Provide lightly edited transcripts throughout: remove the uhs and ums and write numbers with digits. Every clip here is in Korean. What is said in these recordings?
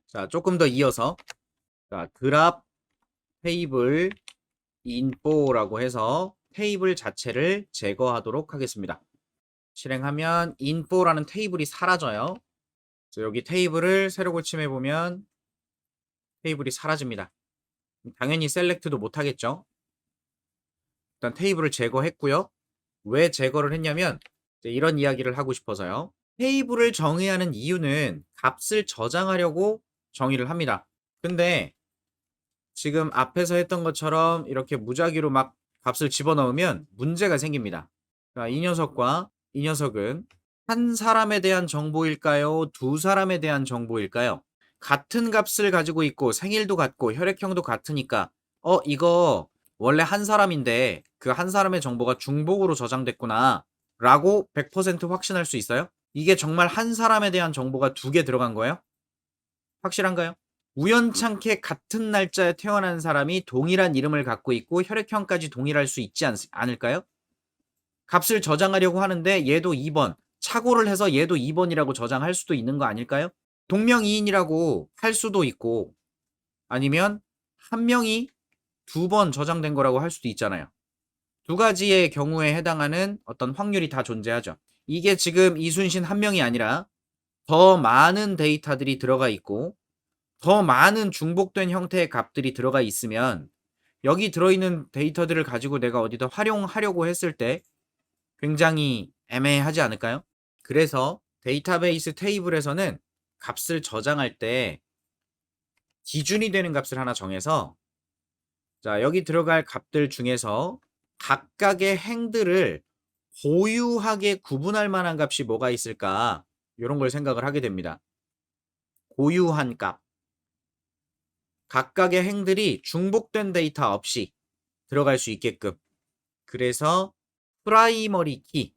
자, 조금 더 이어서 자, 그랍 테이블 info라고 해서 테이블 자체를 제거하도록 하겠습니다. 실행하면 info라는 테이블이 사라져요. 그래서 여기 테이블을 새로 고침해 보면 테이블이 사라집니다. 당연히 셀렉트도 못 하겠죠. 일단 테이블을 제거했고요. 왜 제거를 했냐면 이런 이야기를 하고 싶어서요. 테이블을 정의하는 이유는 값을 저장하려고 정의를 합니다. 근데 지금 앞에서 했던 것처럼 이렇게 무작위로 막 값을 집어넣으면 문제가 생깁니다. 자, 이 녀석과 이 녀석은 한 사람에 대한 정보일까요? 두 사람에 대한 정보일까요? 같은 값을 가지고 있고 생일도 같고 혈액형도 같으니까 이거 원래 한 사람인데 그 한 사람의 정보가 중복으로 저장됐구나 라고 100% 확신할 수 있어요? 이게 정말 한 사람에 대한 정보가 두 개 들어간 거예요? 확실한가요? 우연찮게 같은 날짜에 태어난 사람이 동일한 이름을 갖고 있고 혈액형까지 동일할 수 있지 않을까요? 값을 저장하려고 하는데 얘도 2번, 착오를 해서 얘도 2번이라고 저장할 수도 있는 거 아닐까요? 동명이인이라고 할 수도 있고 아니면 한 명이 2번 저장된 거라고 할 수도 있잖아요. 두 가지의 경우에 해당하는 어떤 확률이 다 존재하죠. 이게 지금 이순신 한 명이 아니라 더 많은 데이터들이 들어가 있고 더 많은 중복된 형태의 값들이 들어가 있으면 여기 들어있는 데이터들을 가지고 내가 어디다 활용하려고 했을 때 굉장히 애매하지 않을까요? 그래서 데이터베이스 테이블에서는 값을 저장할 때 기준이 되는 값을 하나 정해서 자, 여기 들어갈 값들 중에서 각각의 행들을 고유하게 구분할 만한 값이 뭐가 있을까? 이런 걸 생각을 하게 됩니다. 고유한 값. 각각의 행들이 중복된 데이터 없이 들어갈 수 있게끔. 그래서 프라이머리 키,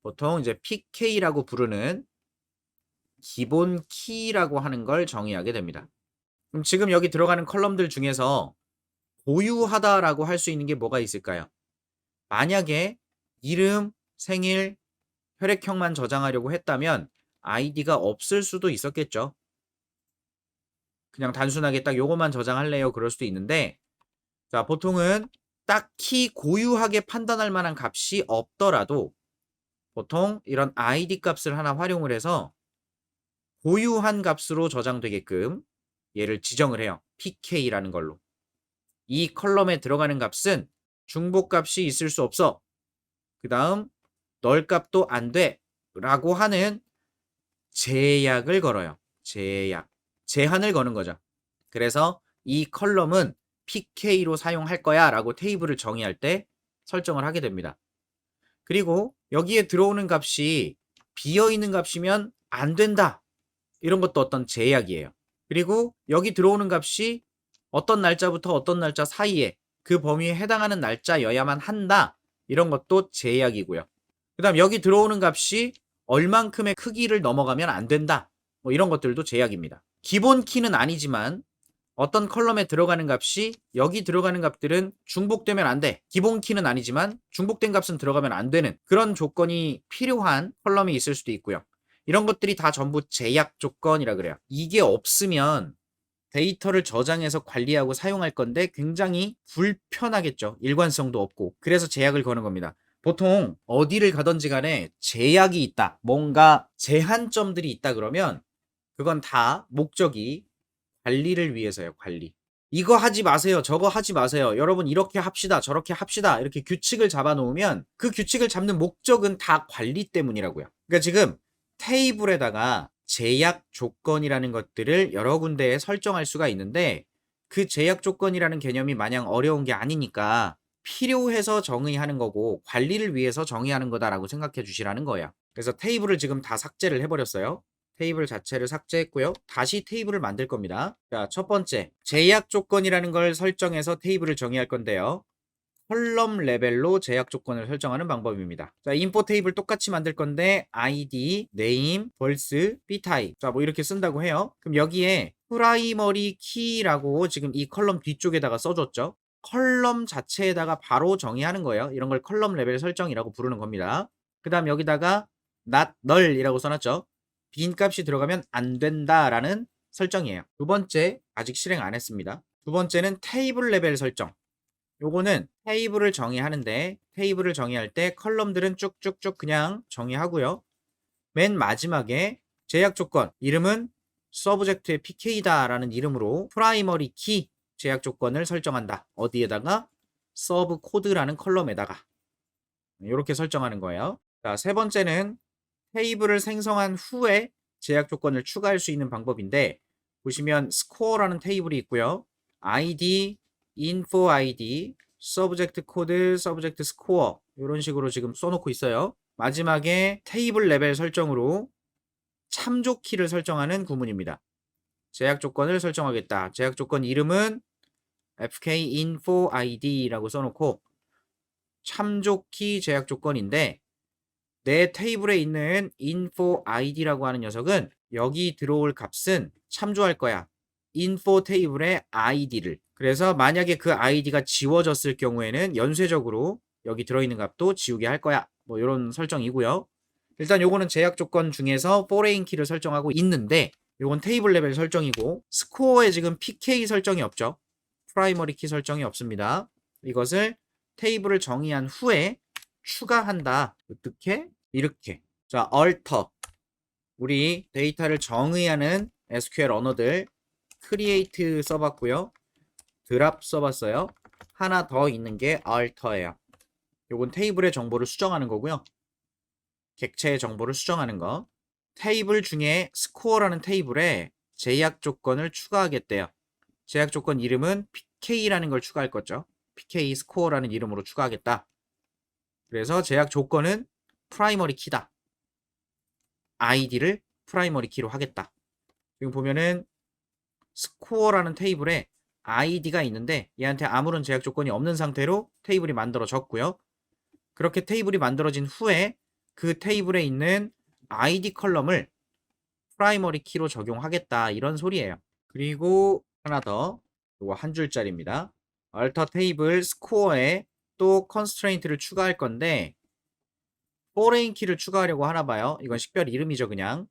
보통 이제 PK라고 부르는 기본 키라고 하는 걸 정의하게 됩니다. 그럼 지금 여기 들어가는 컬럼들 중에서 고유하다라고 할 수 있는 게 뭐가 있을까요? 만약에 이름, 생일, 혈액형만 저장하려고 했다면 아이디가 없을 수도 있었겠죠. 그냥 단순하게 딱 요것만 저장할래요 그럴 수도 있는데 자, 보통은 딱히 고유하게 판단할 만한 값이 없더라도 보통 이런 id 값을 하나 활용을 해서 고유한 값으로 저장되게끔 얘를 지정을 해요. pk라는 걸로. 이 컬럼에 들어가는 값은 중복 값이 있을 수 없어. 그 다음 널 값도 안 돼. 라고 하는 제약을 걸어요. 제약. 제한을 거는 거죠. 그래서 이 컬럼은 pk로 사용할 거야 라고 테이블을 정의할 때 설정을 하게 됩니다. 그리고 여기에 들어오는 값이 비어있는 값이면 안 된다. 이런 것도 어떤 제약이에요. 그리고 여기 들어오는 값이 어떤 날짜부터 어떤 날짜 사이에 그 범위에 해당하는 날짜여야만 한다. 이런 것도 제약이고요. 그 다음 여기 들어오는 값이 얼만큼의 크기를 넘어가면 안 된다. 뭐 이런 것들도 제약입니다. 기본 키는 아니지만 어떤 컬럼에 들어가는 값이 여기 들어가는 값들은 중복되면 안 돼. 기본 키는 아니지만 중복된 값은 들어가면 안 되는 그런 조건이 필요한 컬럼이 있을 수도 있고요. 이런 것들이 다 전부 제약 조건이라 그래요. 이게 없으면 데이터를 저장해서 관리하고 사용할 건데 굉장히 불편하겠죠. 일관성도 없고. 그래서 제약을 거는 겁니다. 보통 어디를 가든지 간에 제약이 있다. 뭔가 제한점들이 있다 그러면 그건 다 목적이 관리를 위해서요. 관리. 이거 하지 마세요. 저거 하지 마세요. 여러분 이렇게 합시다. 저렇게 합시다. 이렇게 규칙을 잡아 놓으면 그 규칙을 잡는 목적은 다 관리 때문이라고요. 그러니까 지금 테이블에다가 제약 조건이라는 것들을 여러 군데에 설정할 수가 있는데 그 제약 조건이라는 개념이 마냥 어려운 게 아니니까 필요해서 정의하는 거고 관리를 위해서 정의하는 거다라고 생각해 주시라는 거예요. 그래서 테이블을 지금 다 삭제를 해버렸어요. 테이블 자체를 삭제했고요. 다시 테이블을 만들 겁니다. 자, 첫 번째, 제약 조건이라는 걸 설정해서 테이블을 정의할 건데요. 컬럼 레벨로 제약 조건을 설정하는 방법입니다. 자, 인포 테이블 똑같이 만들 건데 id, name, 벌스, btype. 자, 뭐 이렇게 쓴다고 해요. 그럼 여기에 프라이머리 키라고 지금 이 컬럼 뒤쪽에다가 써줬죠. 컬럼 자체에다가 바로 정의하는 거예요. 이런 걸 컬럼 레벨 설정이라고 부르는 겁니다. 그 다음 여기다가 not null이라고 써놨죠. 빈 값이 들어가면 안 된다라는 설정이에요. 두 번째, 아직 실행 안 했습니다. 두 번째는 테이블 레벨 설정. 요거는 테이블을 정의하는데, 테이블을 정의할 때 컬럼들은 쭉쭉쭉 그냥 정의하고요. 맨 마지막에 제약 조건, 이름은 서브젝트의 PK다라는 이름으로 프라이머리 키 제약 조건을 설정한다. 어디에다가? 서브 코드라는 컬럼에다가. 이렇게 설정하는 거예요. 자, 세 번째는 테이블을 생성한 후에 제약 조건을 추가할 수 있는 방법인데, 보시면 스코어라는 테이블이 있고요. ID, info ID, subject code, subject score 이런 식으로 지금 써놓고 있어요. 마지막에 테이블 레벨 설정으로 참조 키를 설정하는 구문입니다. 제약 조건을 설정하겠다. 제약 조건 이름은 fk info id라고 써놓고 참조 키 제약 조건인데, 내 테이블에 있는 info id라고 하는 녀석은 여기 들어올 값은 참조할 거야. info 테이블의 id를. 그래서 만약에 그 id가 지워졌을 경우에는 연쇄적으로 여기 들어있는 값도 지우게 할 거야. 뭐 이런 설정이고요. 일단 요거는 제약 조건 중에서 foreign 키를 설정하고 있는데, 요건 테이블 레벨 설정이고, 스코어에 지금 pk 설정이 없죠. 프라이머리 키 설정이 없습니다. 이것을 테이블을 정의한 후에 추가한다. 어떻게? 이렇게. 자, alter. 우리 데이터를 정의하는 SQL 언어들 create 써봤고요. drop 써봤어요. 하나 더 있는 게 alter예요. 요건 테이블의 정보를 수정하는 거고요. 객체의 정보를 수정하는 거. 테이블 중에 score라는 테이블에 제약 조건을 추가하겠대요. 제약 조건 이름은 PK라는 걸 추가할 거죠. PK score라는 이름으로 추가하겠다. 그래서 제약 조건은 프라이머리 키다. id를 프라이머리 키로 하겠다. 지금 보면은 스코어라는 테이블에 id가 있는데 얘한테 아무런 제약 조건이 없는 상태로 테이블이 만들어졌고요. 그렇게 테이블이 만들어진 후에 그 테이블에 있는 id 컬럼을 프라이머리 키로 적용하겠다, 이런 소리예요. 그리고 하나 더, 이거 한 줄짜리입니다. alter 테이블 스코어에 또 constraint를 추가할 건데 foreign 키를 추가하려고 하나 봐요. 이건 식별 이름이죠, 그냥.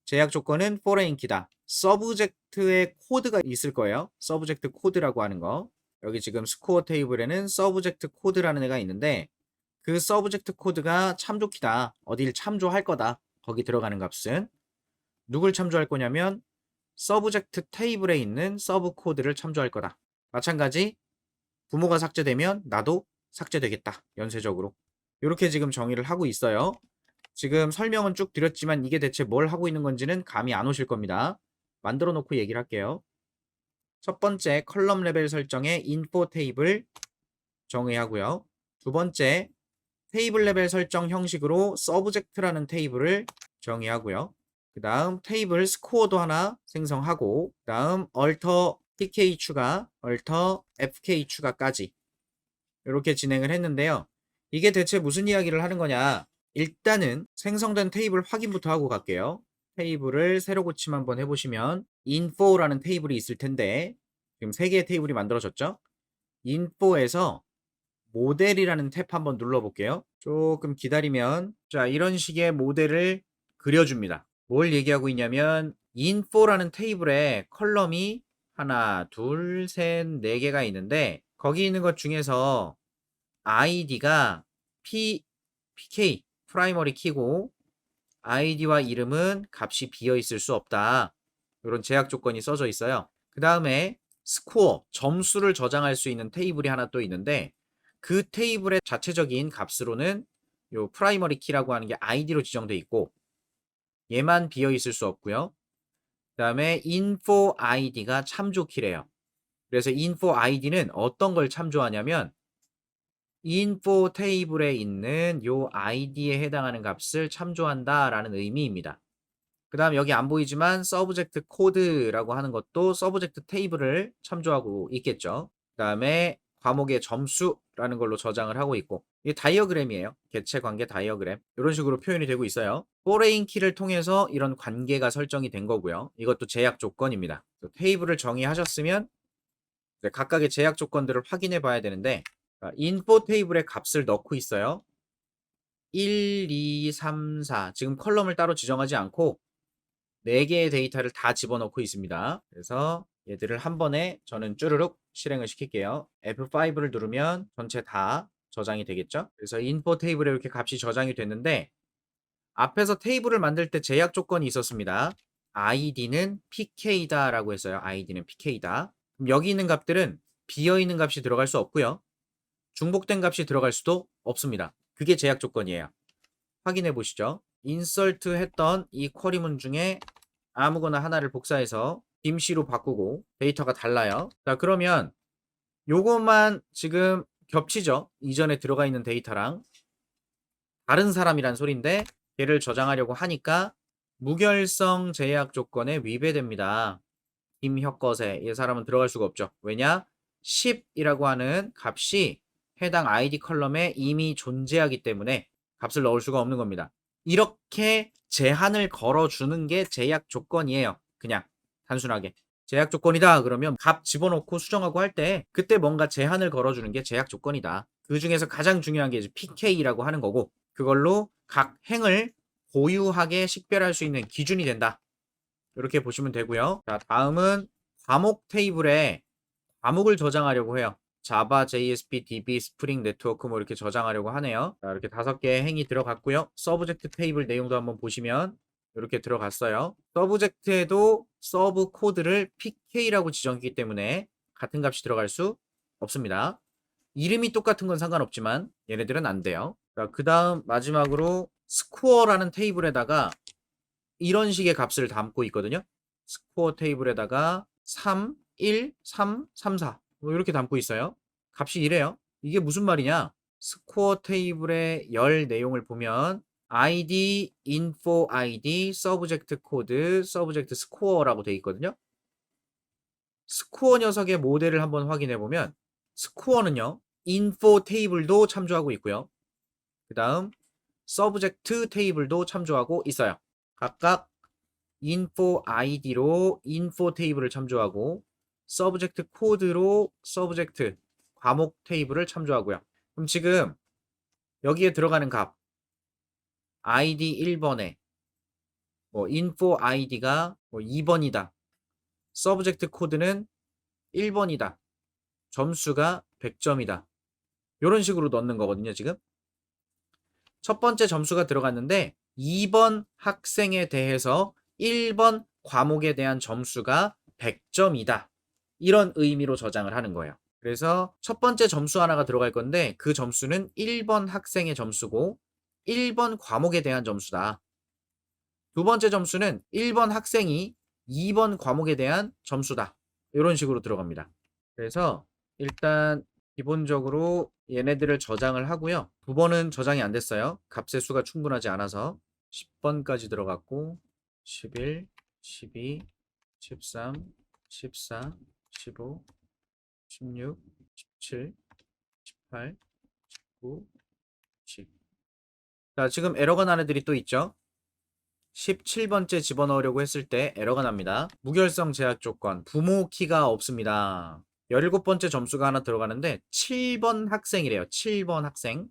제약 조건은 foreign 키다. 서브젝트의 코드가 있을 거예요. 서브젝트 코드라고 하는 거. 여기 지금 스코어 테이블에는 서브젝트 코드라는 애가 있는데, 그 서브젝트 코드가 참조키다. 어딜 참조할 거다. 거기 들어가는 값은. 누굴 참조할 거냐면 서브젝트 테이블에 있는 서브 코드를 참조할 거다. 마찬가지 부모가 삭제되면 나도 삭제되겠다. 연쇄적으로. 이렇게 지금 정의를 하고 있어요. 지금 설명은 쭉 드렸지만 이게 대체 뭘 하고 있는 건지는 감이 안 오실 겁니다. 만들어 놓고 얘기를 할게요. 첫 번째, 컬럼 레벨 설정의 info 테이블 정의하고요. 두 번째, 테이블 레벨 설정 형식으로 서브젝트라는 테이블을 정의하고요. 그 다음 테이블 스코어도 하나 생성하고, 그 다음 alter pk 추가, alter fk 추가까지 이렇게 진행을 했는데요. 이게 대체 무슨 이야기를 하는 거냐? 일단은 생성된 테이블 확인부터 하고 갈게요. 테이블을 새로 고침 한번 해보시면 info라는 테이블이 있을 텐데, 지금 3개의 테이블이 만들어졌죠? info에서 모델이라는 탭 한번 눌러볼게요. 조금 기다리면, 자, 이런 식의 모델을 그려줍니다. 뭘 얘기하고 있냐면 info라는 테이블에 컬럼이 하나, 둘, 셋, 4개가 있는데, 거기 있는 것 중에서 id가 pk 프라이머리 키고 id와 이름은 값이 비어 있을 수 없다. 이런 제약 조건이 써져 있어요. 그 다음에 스코어, 점수를 저장할 수 있는 테이블이 하나 또 있는데, 그 테이블의 자체적인 값으로는 요 프라이머리 키라고 하는 게 id로 지정돼 있고 얘만 비어 있을 수 없고요. 그 다음에 info id가 참조 키래요. 그래서 info id는 어떤 걸 참조하냐면 info 테이블에 있는 요 id에 해당하는 값을 참조한다라는 의미입니다. 그 다음 여기 안 보이지만 서브젝트 코드라고 하는 것도 서브젝트 테이블을 참조하고 있겠죠. 그 다음에 과목의 점수라는 걸로 저장을 하고 있고, 이게 다이어그램이에요. 객체 관계 다이어그램. 이런 식으로 표현이 되고 있어요. foreign 키를 통해서 이런 관계가 설정이 된 거고요. 이것도 제약 조건입니다. 테이블을 정의하셨으면 각각의 제약 조건들을 확인해 봐야 되는데, info 테이블에 값을 넣고 있어요. 1, 2, 3, 4. 지금 컬럼을 따로 지정하지 않고 4개의 데이터를 다 집어넣고 있습니다. 그래서 얘들을 한 번에 저는 쭈르륵 실행을 시킬게요. F5를 누르면 전체 다 저장이 되겠죠? 그래서 인포 테이블에 이렇게 값이 저장이 됐는데 앞에서 테이블을 만들 때 제약 조건이 있었습니다. id는 pk다 라고 했어요. id는 pk다. 그럼 여기 있는 값들은 비어있는 값이 들어갈 수 없고요. 중복된 값이 들어갈 수도 없습니다. 그게 제약 조건이에요. 확인해 보시죠. 인설트 했던 이 쿼리문 중에 아무거나 하나를 복사해서 김씨로 바꾸고 데이터가 달라요. 자, 그러면 요것만 지금 겹치죠. 이전에 들어가 있는 데이터랑 다른 사람이란 소린데 걔를 저장하려고 하니까 무결성 제약 조건에 위배됩니다. 김혁것에 이 사람은 들어갈 수가 없죠. 왜냐? 10이라고 하는 값이 해당 ID 컬럼에 이미 존재하기 때문에 값을 넣을 수가 없는 겁니다. 이렇게 제한을 걸어주는 게 제약 조건이에요. 그냥 단순하게. 제약 조건이다 그러면 값 집어넣고 수정하고 할 때 그때 뭔가 제한을 걸어주는 게 제약 조건이다. 그 중에서 가장 중요한 게 이제 PK라고 하는 거고 그걸로 각 행을 고유하게 식별할 수 있는 기준이 된다. 이렇게 보시면 되고요. 자, 다음은 과목 테이블에 과목을 저장하려고 해요. 자바, JSP, DB, 스프링, 네트워크 뭐 이렇게 저장하려고 하네요. 자, 이렇게 5개의 행이 들어갔고요. 서브젝트 테이블 내용도 한번 보시면 이렇게 들어갔어요. 서브젝트에도 서브 코드를 PK라고 지정했기 때문에 같은 값이 들어갈 수 없습니다. 이름이 똑같은 건 상관없지만 얘네들은 안 돼요. 자, 그 다음 마지막으로 스코어라는 테이블에다가 이런 식의 값을 담고 있거든요. 스코어 테이블에다가 3, 1, 3, 3, 4 뭐 이렇게 담고 있어요. 값이 이래요. 이게 무슨 말이냐? 스코어 테이블의 열 내용을 보면 id, info id, subject code, subject score라고 돼 있거든요. 스코어 녀석의 모델을 한번 확인해 보면 스코어는요. info 테이블도 참조하고 있고요. 그 다음 subject 테이블도 참조하고 있어요. 각각 info id로 info 테이블을 참조하고 subject 코드로 subject 과목 테이블을 참조하고요. 그럼 지금 여기에 들어가는 값 id 1번에 뭐 info id가 뭐 2번이다. subject 코드는 1번이다. 점수가 100점이다. 이런 식으로 넣는 거거든요, 지금. 첫 번째 점수가 들어갔는데 2번 학생에 대해서 1번 과목에 대한 점수가 100점이다. 이런 의미로 저장을 하는 거예요. 그래서 첫 번째 점수 하나가 들어갈 건데 그 점수는 1번 학생의 점수고 1번 과목에 대한 점수다. 두 번째 점수는 1번 학생이 2번 과목에 대한 점수다. 이런 식으로 들어갑니다. 그래서 일단 기본적으로 얘네들을 저장을 하고요. 9번은 저장이 안 됐어요. 값의 수가 충분하지 않아서 10번까지 들어갔고 11, 12, 13, 14, 15, 16, 17, 18, 19, 20. 자, 지금 에러가 나는 애들이 또 있죠. 17번째 집어넣으려고 했을 때 에러가 납니다. 무결성 제약 조건, 부모 키가 없습니다. 17번째 점수가 하나 들어가는데 7번 학생이래요. 7번 학생.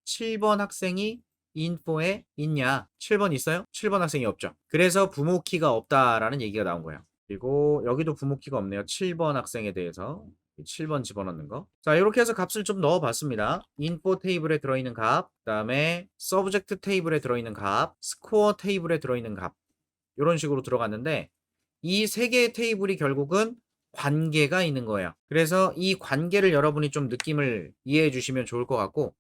7번 학생이 인포에 있냐? 7번 있어요? 7번 학생이 없죠. 그래서 부모 키가 없다라는 얘기가 나온 거예요. 그리고 여기도 부모 키가 없네요. 7번 학생에 대해서 7번 집어넣는 거. 자, 이렇게 해서 값을 좀 넣어봤습니다. 인포 테이블에 들어있는 값, 그 다음에 서브젝트 테이블에 들어있는 값, 스코어 테이블에 들어있는 값. 이런 식으로 들어갔는데 이 세 개의 테이블이 결국은 관계가 있는 거예요. 그래서 이 관계를 여러분이 좀 느낌을 이해해 주시면 좋을 것 같고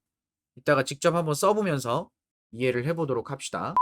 이따가 직접 한번 써보면서 이해를 해보도록 합시다.